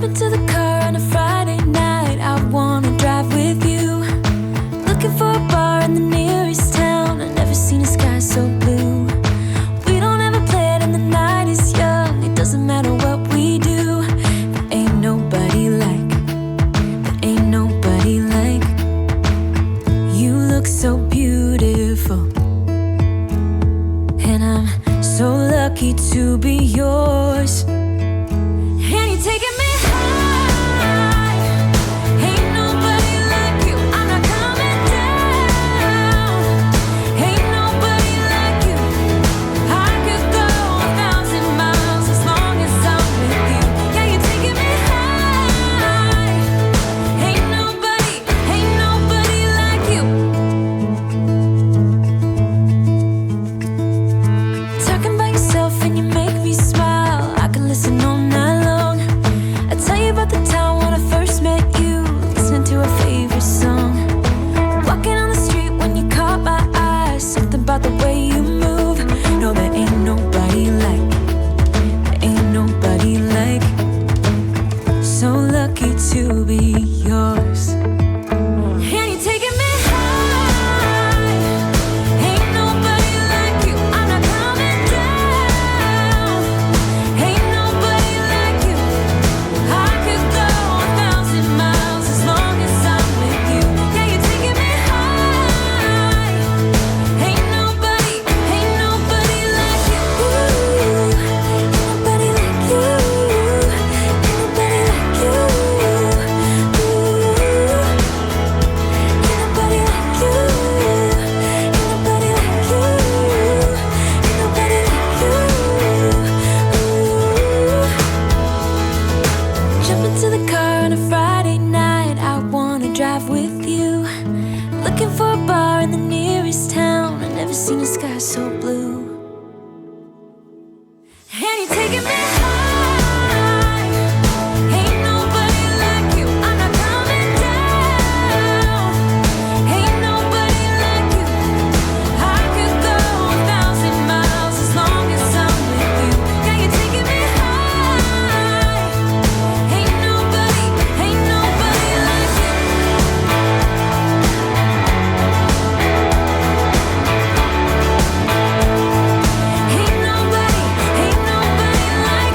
Jump into the car on a Friday night. I wanna drive with you. Looking for a bar in the nearest town. I've never seen a sky so blue. We don't ever play it and the night is young. It doesn't matter what we do. There ain't nobody like. There ain't nobody like. You look so beautiful. And I'm so lucky to be yours. And you're taking me high. Ain't nobody like you. I'm not coming down. Ain't nobody like you. I could go 1,000 miles as long as I'm with you. Yeah, you're taking me high. Ain't nobody like you. Talking by yourself and you make me smile. I can listen all night long. I tell you about the time when I first met you, listening to our favorite song. Walking on the street when you caught my eyes, something about the way you move. No, there ain't nobody like. There ain't nobody like. So lucky to be yours. And you're taking me high. Ain't nobody like you. I'm not coming down. Ain't nobody like you. I could go 1,000 miles as long as I'm with you. Yeah, you're taking me high. Ain't nobody like you. Ain't nobody like you. Ain't nobody like you. Ain't nobody like you. Ain't nobody like you. Ain't nobody like you. Jump into the car on a Friday night. I wanna drive with you. Looking for a bar in the nearest town. I've never seen a sky so blue. And you're taking me high. Ain't nobody like you. I'm not coming down. Ain't nobody like you. I could go 1,000 miles as long as I'm with you. Yeah, you're taking me high. Ain't nobody like you. Ain't nobody like